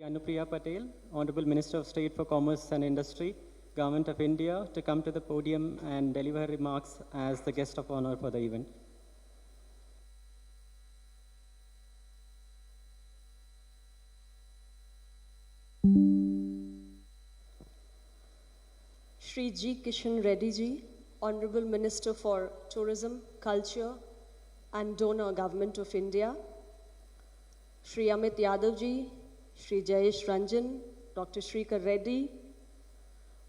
Anupriya Patel, Honorable Minister of State for Commerce and Industry, Government of India, to come to the podium and deliver remarks as the guest of honor for the event. Shri G. Kishan Reddy Ji, Honorable Minister for Tourism, Culture and Donor Government of India, Shri Amit Yadav Ji, Shri Jayesh Ranjan, Dr. Shrikar Reddy,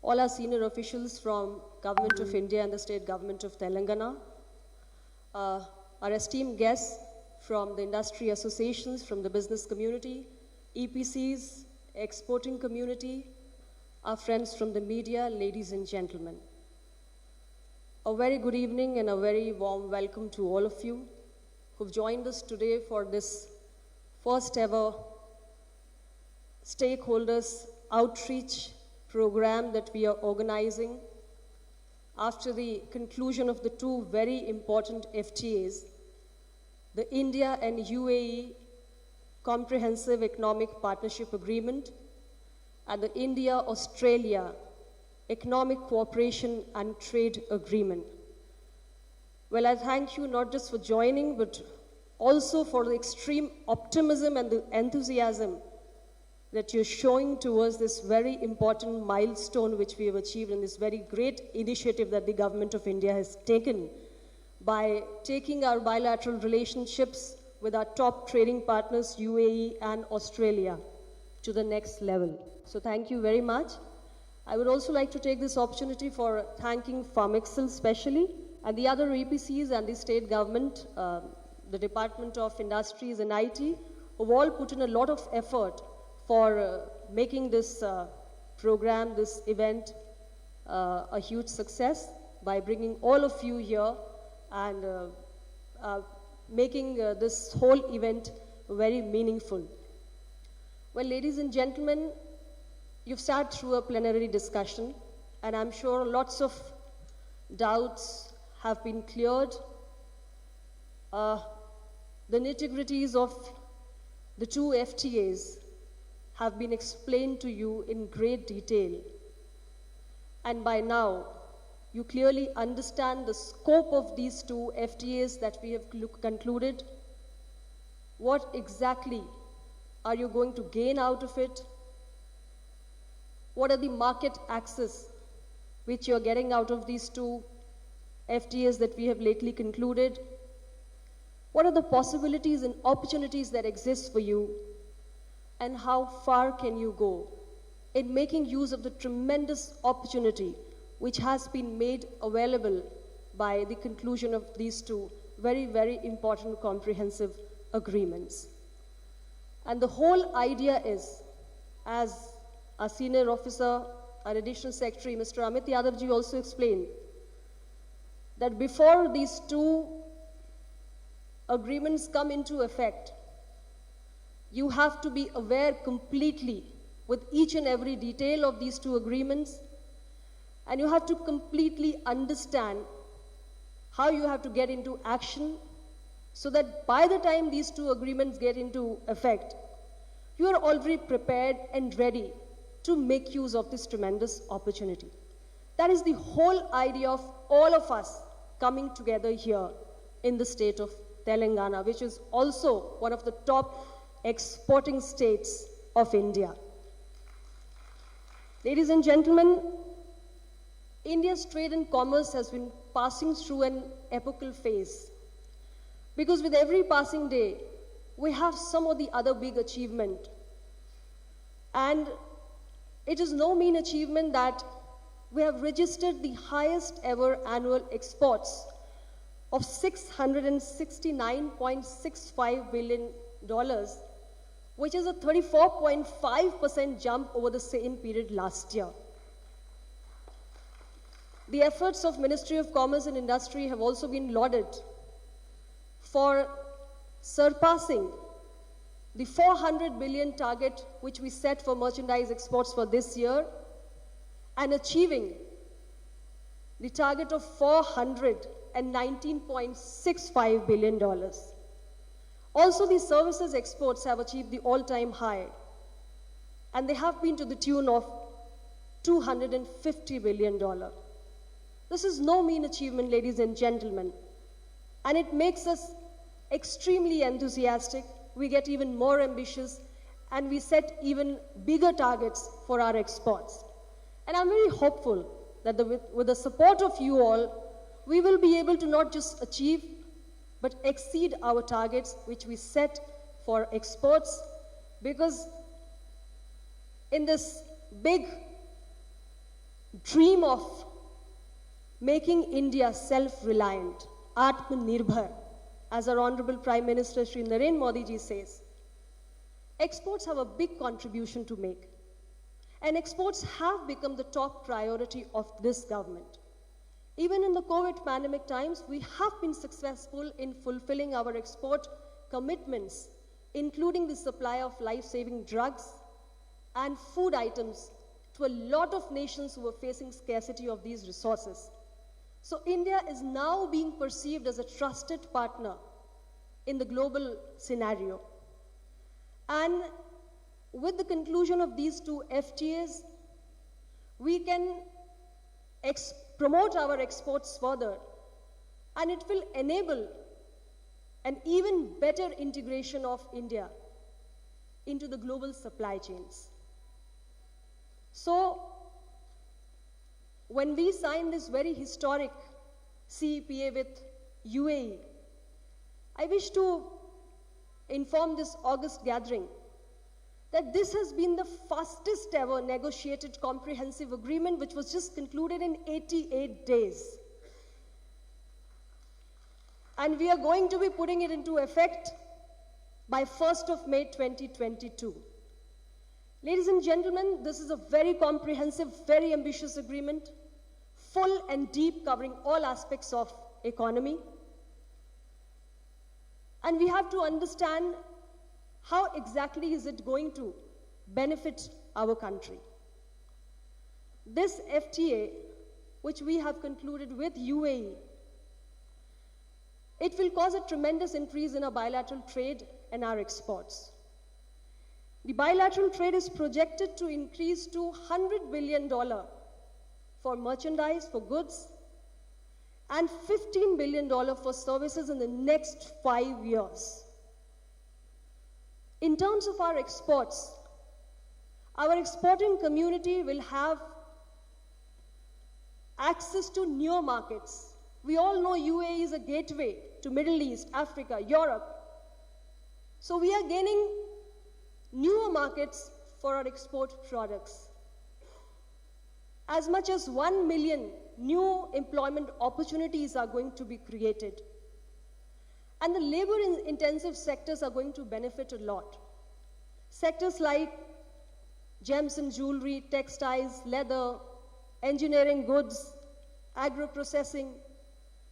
all our senior officials from Government of India and the State Government of Telangana, our esteemed guests from the industry associations, from the business community, EPCs, exporting community, our friends from the media, ladies and gentlemen. A very good evening and a very warm welcome to all of you who've joined us today for this first ever stakeholders outreach program that we are organizing after the conclusion of the two very important FTAs, the India and UAE Comprehensive Economic Partnership Agreement and the India-Australia Economic Cooperation and Trade Agreement. Well, I thank you not just for joining, but also for the extreme optimism and the enthusiasm that you're showing towards this very important milestone which we have achieved in this very great initiative that the Government of India has taken by taking our bilateral relationships with our top trading partners, UAE and Australia, to the next level. So thank you very much. I would also like to take this opportunity for thanking Farmexcel specially and the other EPCs and the state government, the Department of Industries and IT, who've all put in a lot of effort for making this program, this event, a huge success by bringing all of you here and making this whole event very meaningful. Well, ladies and gentlemen, you've sat through a plenary discussion, and I'm sure lots of doubts have been cleared. The nitty-gritties of the two FTAs have been explained to you in great detail. And by now, you clearly understand the scope of these two FTAs that we have concluded. What exactly are you going to gain out of it? What are the market access which you're getting out of these two FTAs that we have lately concluded? What are the possibilities and opportunities that exist for you? And how far can you go in making use of the tremendous opportunity which has been made available by the conclusion of these two very, very important comprehensive agreements? And the whole idea is, as our senior officer, our additional secretary, Mr. Amit Yadav ji also explained, that before these two agreements come into effect, you have to be aware completely with each and every detail of these two agreements, and you have to completely understand how you have to get into action so that by the time these two agreements get into effect, you are already prepared and ready to make use of this tremendous opportunity. That is the whole idea of all of us coming together here in the state of Telangana, which is also one of the top exporting states of India. Ladies and gentlemen, India's trade and commerce has been passing through an epochal phase, because with every passing day, we have some of the other big achievement. And it is no mean achievement that we have registered the highest ever annual exports of $669.65 billion, which is a 34.5% jump over the same period last year. The efforts of Ministry of Commerce and Industry have also been lauded for surpassing the 400 billion target which we set for merchandise exports for this year and achieving the target of $419.65 billion. Also, the services exports have achieved the all-time high. and they have been to the tune of $250 billion. This is no mean achievement, ladies and gentlemen, and it makes us extremely enthusiastic. We get even more ambitious, and we set even bigger targets for our exports. And I'm very hopeful that with the support of you all, we will be able to not just achieve, but exceed our targets which we set for exports, because in this big dream of making India self-reliant, Atmanirbhar, as our Honorable Prime Minister Shri Narendra Modi ji says, exports have a big contribution to make. And exports have become the top priority of this government. Even in the COVID pandemic times, we have been successful in fulfilling our export commitments, including the supply of life-saving drugs and food items to a lot of nations who were facing scarcity of these resources. So India is now being perceived as a trusted partner in the global scenario. And with the conclusion of these two FTAs, we can promote our exports further, and it will enable an even better integration of India into the global supply chains. So, when we signed this very historic CEPA with UAE, I wish to inform this August gathering that this has been the fastest ever negotiated comprehensive agreement, which was just concluded in 88 days. And we are going to be putting it into effect by 1st of May 2022. Ladies and gentlemen, this is a very comprehensive, very ambitious agreement, full and deep, covering all aspects of economy. And we have to understand how exactly is it going to benefit our country. This FTA, which we have concluded with UAE, it will cause a tremendous increase in our bilateral trade and our exports. The bilateral trade is projected to increase to $100 billion for merchandise, for goods, and $15 billion for services in the next 5 years. In terms of our exports, our exporting community will have access to newer markets. We all know UAE is a gateway to Middle East, Africa, Europe. So we are gaining newer markets for our export products. As much as 1 million new employment opportunities are going to be created. And the labor-intensive sectors are going to benefit a lot. Sectors like gems and jewelry, textiles, leather, engineering goods, agro-processing,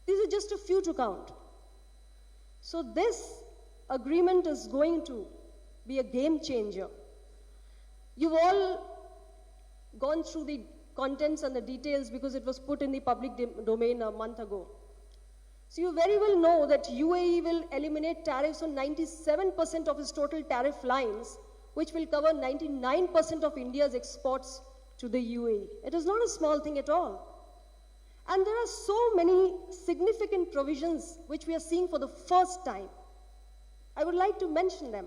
these are just a few to count. So this agreement is going to be a game changer. You've all gone through the contents and the details because it was put in the public domain a month ago. So you very well know that UAE will eliminate tariffs on 97% of its total tariff lines, which will cover 99% of India's exports to the UAE. It is not a small thing at all. And there are so many significant provisions which we are seeing for the first time. I would like to mention them.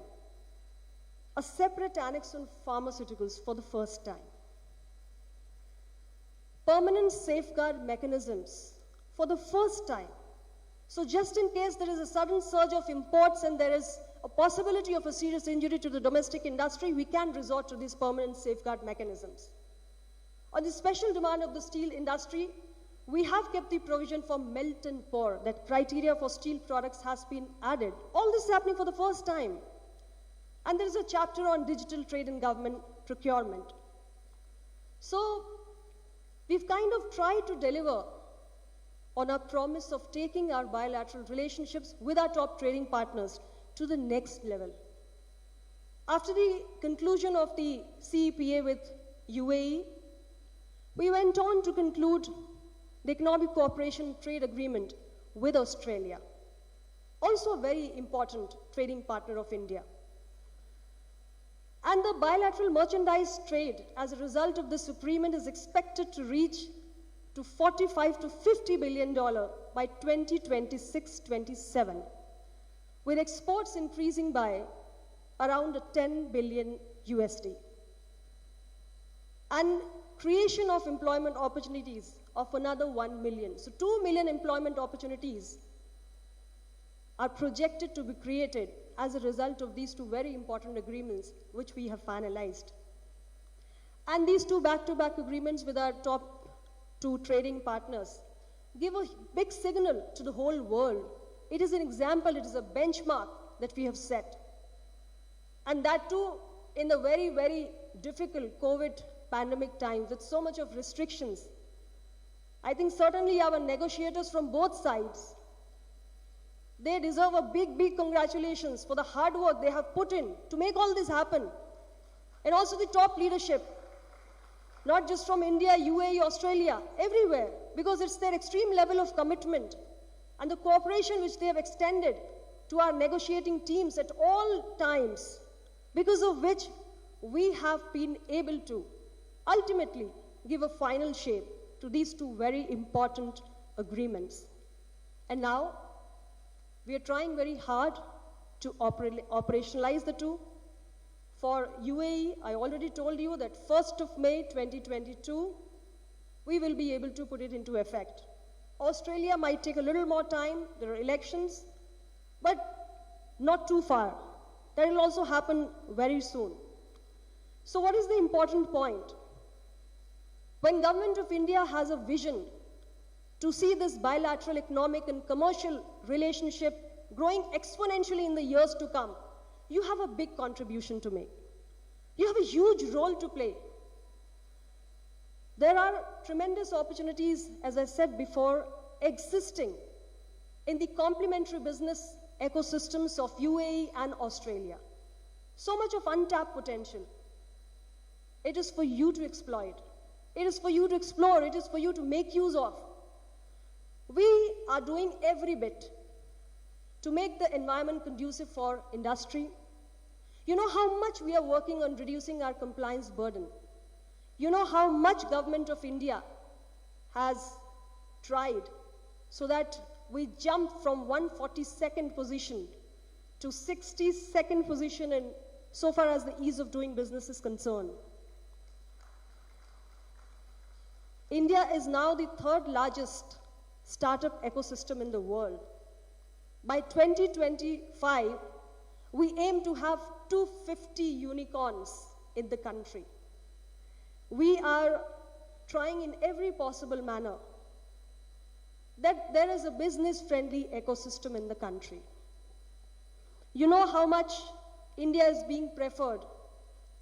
A separate annex on pharmaceuticals for the first time. Permanent safeguard mechanisms for the first time. So just in case there is a sudden surge of imports and there is a possibility of a serious injury to the domestic industry, we can resort to these permanent safeguard mechanisms. On the special demand of the steel industry, we have kept the provision for melt and pour, that criteria for steel products has been added. All this is happening for the first time. And there is a chapter on digital trade and government procurement. So we've kind of tried to deliver on our promise of taking our bilateral relationships with our top trading partners to the next level. After the conclusion of the CEPA with UAE, we went on to conclude the Economic Cooperation Trade Agreement with Australia, also a very important trading partner of India. And the bilateral merchandise trade as a result of this agreement is expected to reach to $45 to $50 billion by 2026-27, with exports increasing by around 10 billion USD. And creation of employment opportunities of another 1 million. So 2 million employment opportunities are projected to be created as a result of these two very important agreements which we have finalized. And these two back-to-back agreements with our top two trading partners give a big signal to the whole world. It is an example, it is a benchmark that we have set. And that too in the very, very difficult COVID pandemic times with so much of restrictions. I think certainly our negotiators from both sides, they deserve a big, big congratulations for the hard work they have put in to make all this happen. And also the top leadership, not just from India, UAE, Australia, everywhere, because it's their extreme level of commitment and the cooperation which they have extended to our negotiating teams at all times, because of which we have been able to ultimately give a final shape to these two very important agreements. And now, we are trying very hard to operationalize the two. For UAE, I already told you that 1st of May 2022, we will be able to put it into effect. Australia might take a little more time, there are elections, but not too far. That will also happen very soon. So what is the important point? When Government of India has a vision to see this bilateral economic and commercial relationship growing exponentially in the years to come, you have a big contribution to make. You have a huge role to play. There are tremendous opportunities, as I said before, existing in the complementary business ecosystems of UAE and Australia. So much of untapped potential. It is for you to exploit. It is for you to explore. It is for you to make use of. We are doing every bit to make the environment conducive for industry. You know how much we are working on reducing our compliance burden. You know how much Government of India has tried so that we jump from 142nd position to 62nd position in so far as the ease of doing business is concerned. India is now the third largest startup ecosystem in the world. By 2025, we aim to have 250 unicorns in the country. We are trying in every possible manner that there is a business-friendly ecosystem in the country. You know how much India is being preferred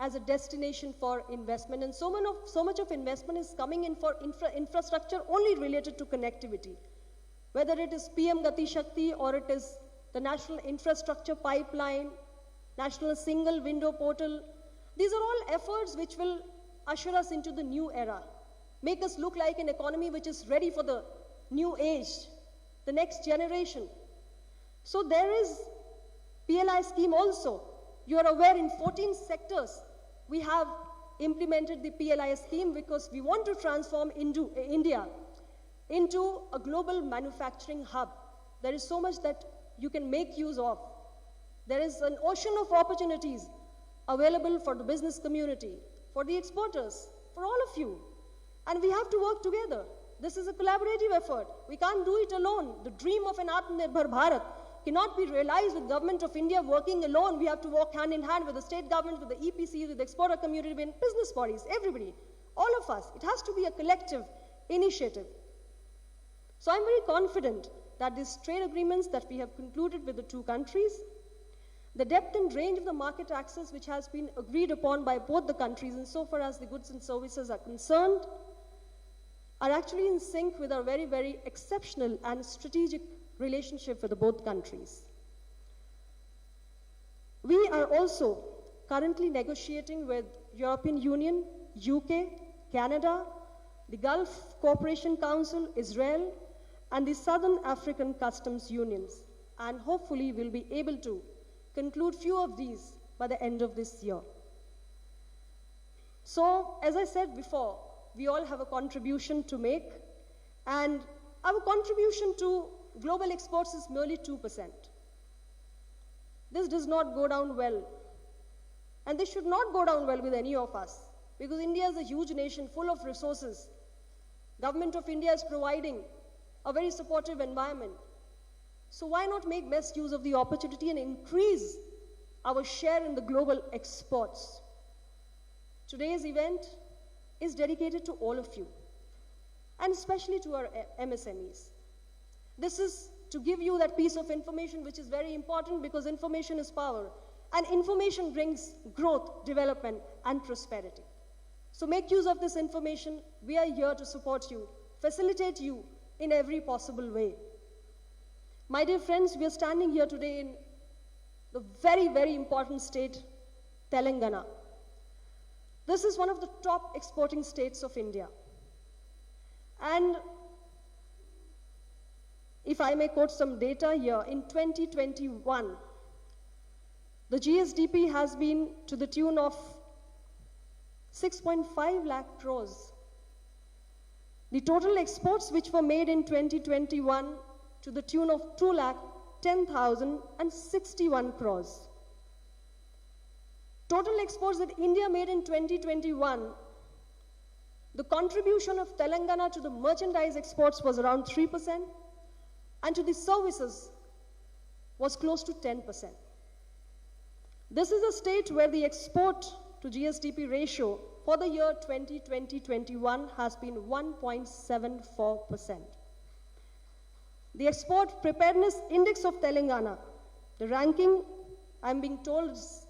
as a destination for investment, and so much of investment is coming in for infrastructure only related to connectivity. Whether it is PM Gati Shakti or it is the National Infrastructure Pipeline, National Single Window Portal, these are all efforts which will usher us into the new era, make us look like an economy which is ready for the new age, the next generation. So there is PLI scheme also. You are aware in 14 sectors we have implemented the PLI scheme because we want to transform India into a global manufacturing hub. There is so much that you can make use of. There is an ocean of opportunities available for the business community, for the exporters, for all of you. And we have to work together. This is a collaborative effort. We can't do it alone. The dream of an Atmanirbhar Bharat cannot be realized with Government of India working alone. We have to work hand in hand with the state government, with the EPCs, with the exporter community, with business bodies, everybody, all of us. It has to be a collective initiative. So I'm very confident that these trade agreements that we have concluded with the two countries, the depth and range of the market access which has been agreed upon by both the countries insofar as the goods and services are concerned, are actually in sync with our very, very exceptional and strategic relationship with both countries. We are also currently negotiating with European Union, UK, Canada, the Gulf Cooperation Council, Israel, and the Southern African Customs Unions, and hopefully we'll be able to conclude few of these by the end of this year. So, as I said before, we all have a contribution to make, and our contribution to global exports is merely 2%. This does not go down well, and this should not go down well with any of us, because India is a huge nation full of resources. Government of India is providing a very supportive environment. So why not make best use of the opportunity and increase our share in the global exports? Today's event is dedicated to all of you, and especially to our MSMEs. This is to give you that piece of information which is very important, because information is power, and information brings growth, development, and prosperity. So make use of this information. We are here to support you, facilitate you in every possible way. My dear friends, we are standing here today in the very, very important state, Telangana. This is one of the top exporting states of India. And if I may quote some data here, in 2021, the GSDP has been to the tune of 6.5 lakh crores. The total exports which were made in 2021 to the tune of 2,10,061 crores. Total exports that India made in 2021, the contribution of Telangana to the merchandise exports was around 3%, and to the services was close to 10%. This is a state where the export to GSDP ratio for the year 2020-21 has been 1.74%. The Export Preparedness Index of Telangana, the ranking, I'm being told, is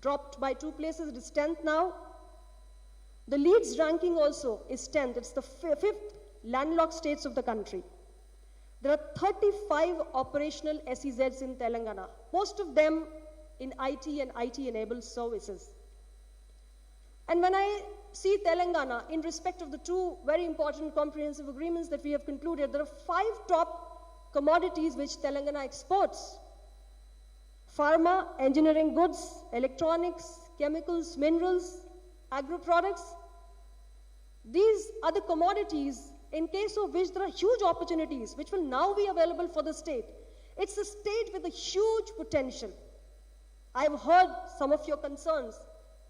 dropped by 2 places. It is 10th now. The Leeds ranking also is 10th. It's the 5th landlocked states of the country. There are 35 operational SEZs in Telangana, most of them in IT and IT-enabled services. And when I see Telangana in respect of the 2 very important comprehensive agreements that we have concluded, there are 5 top commodities which Telangana exports: pharma, engineering goods, electronics, chemicals, minerals, agro-products. These are the commodities in case of which there are huge opportunities which will now be available for the state. It's a state with a huge potential. I've heard some of your concerns,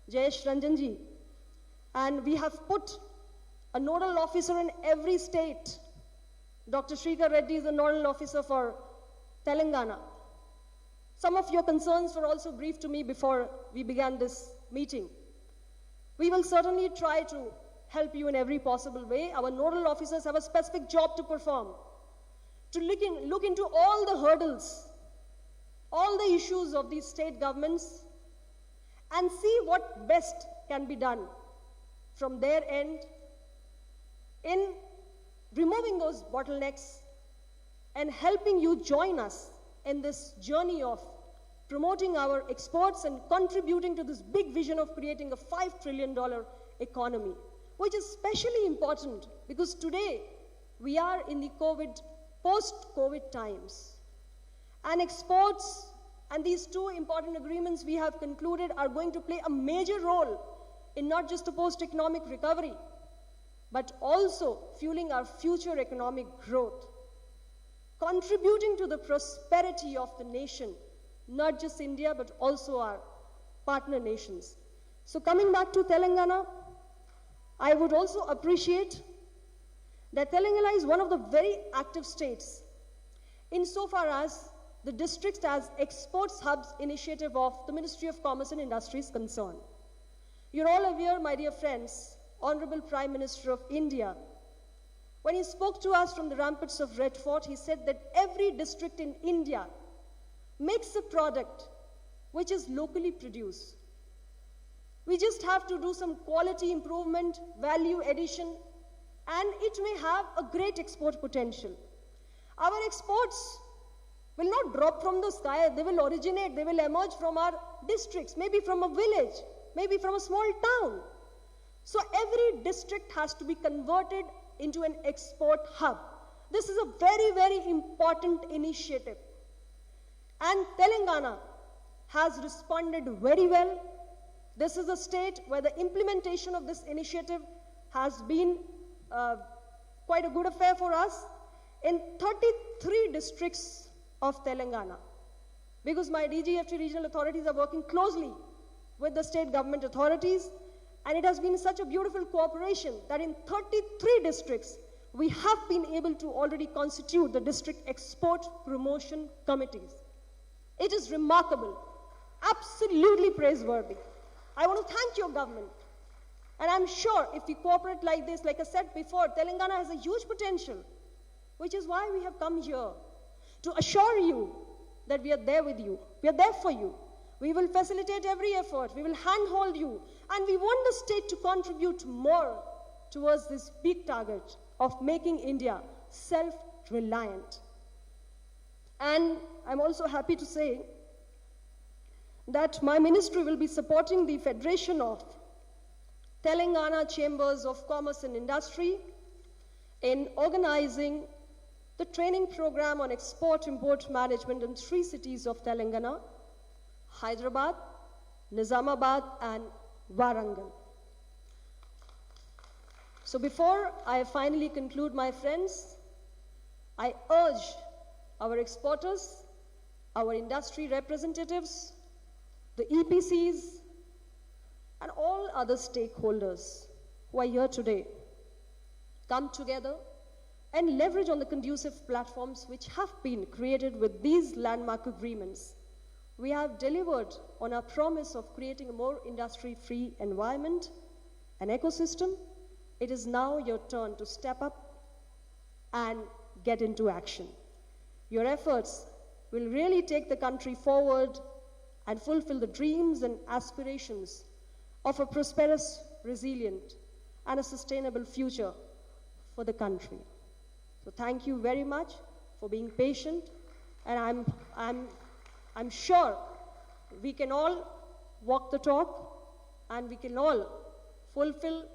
Jayesh Ranjanji, and we have put a nodal officer in every state. Dr. Shrikar Reddy is a nodal officer for Telangana. Some of your concerns were also briefed to me before we began this meeting. We will certainly try to help you in every possible way. Our nodal officers have a specific job to perform, to look into all the hurdles, all the issues of these state governments, and see what best can be done from their end in removing those bottlenecks and helping you join us in this journey of promoting our exports and contributing to this big vision of creating a $5 trillion economy, which is especially important because today we are in the post-COVID times. And exports and these 2 important agreements we have concluded are going to play a major role in not just the post-economic recovery, but also fueling our future economic growth, contributing to the prosperity of the nation, not just India, but also our partner nations. So coming back to Telangana, I would also appreciate that Telangana is one of the very active states insofar as the district as exports hubs initiative of the Ministry of Commerce and Industry is concerned. You're all aware, my dear friends, Honorable Prime Minister of India, when he spoke to us from the ramparts of Red Fort, he said that every district in India makes a product which is locally produced. We just have to do some quality improvement, value addition, and it may have a great export potential. Our exports will not drop from the sky. They will originate, they will emerge from our districts, maybe from a village, maybe from a small town. So every district has to be converted into an export hub. This is a very, very important initiative. And Telangana has responded very well. This is a state where the implementation of this initiative has been quite a good affair for us in 33 districts of Telangana. Because my DGFT regional authorities are working closely with the state government authorities, and it has been such a beautiful cooperation that in 33 districts, we have been able to already constitute the district export promotion committees. It is remarkable, absolutely praiseworthy. I want to thank your government. And I'm sure if we cooperate like this, like I said before, Telangana has a huge potential, which is why we have come here to assure you that we are there with you. We are there for you. We will facilitate every effort. We will handhold you. And we want the state to contribute more towards this big target of making India self-reliant. And I'm also happy to say that my ministry will be supporting the Federation of Telangana Chambers of Commerce and Industry in organizing the training program on export-import management in 3 cities of Telangana: Hyderabad, Nizamabad, and Warangal. So before I finally conclude, my friends, I urge our exporters, our industry representatives, the EPCs, and all other stakeholders who are here today, come together and leverage on the conducive platforms which have been created with these landmark agreements. We have delivered on our promise of creating a more industry-free environment, an ecosystem. It is now your turn to step up and get into action. Your efforts will really take the country forward and fulfill the dreams and aspirations of a prosperous, resilient, and a sustainable future for the country. So thank you very much for being patient, and I'm sure we can all walk the talk, and we can all fulfill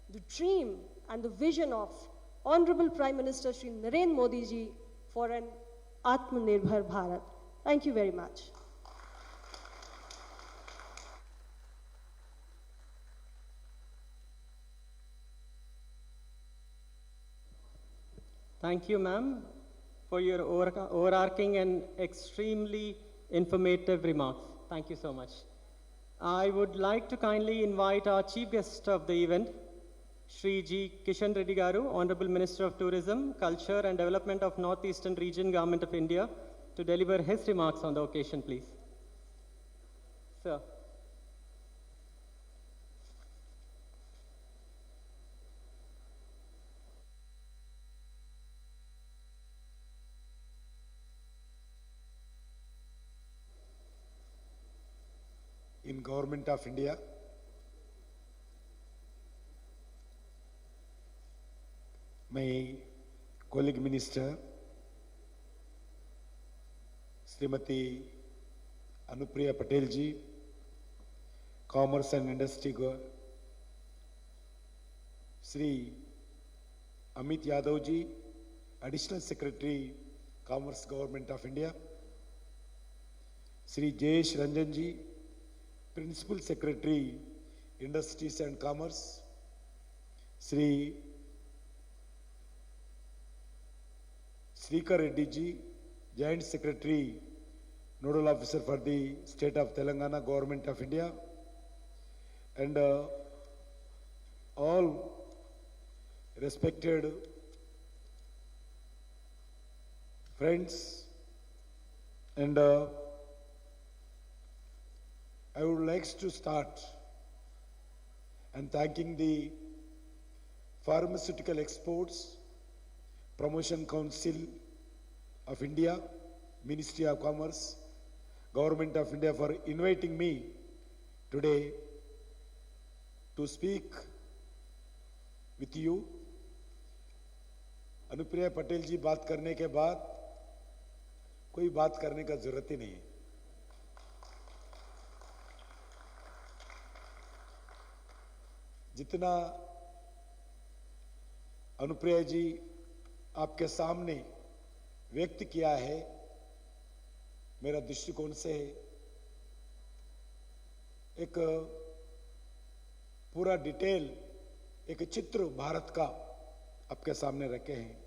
the dream and the vision of Honorable Prime Minister Shri Narendra Modi ji for an Atmanirbhar Bharat. Thank you very much. Thank you, ma'am, for your overarching and extremely informative remarks. Thank you so much. I would like to kindly invite our chief guest of the event, Shri G. Kishan Reddy Garu, Honorable Minister of Tourism, Culture and Development of Northeastern Region, Government of India, to deliver his remarks on the occasion, please. Sir. In Government of India, my colleague minister, Srimati Anupriya Patel ji, Commerce and Industry, Sri Amit Yadav ji, Additional Secretary, Commerce Government of India, Sri Jayesh Ranjan ji, Principal Secretary, Industries and Commerce, Sri Srikar Reddy ji, Joint Secretary, Nodal Officer for the State of Telangana, Government of India, and all respected friends, and I would like to start and thanking the Pharmaceutical Exports Promotion Council of India, Ministry of Commerce, Government of India for inviting me today to speak with you. Anupriya Patel जी बात करने के बाद कोई बात करने का जरूरत ही नहीं है। जितना अनुप्रिया जी आपके सामने व्यक्त किया है, मेरा दृष्टिकोण से एक पूरा डिटेल एक चित्र भारत का आपके सामने रखे हैं।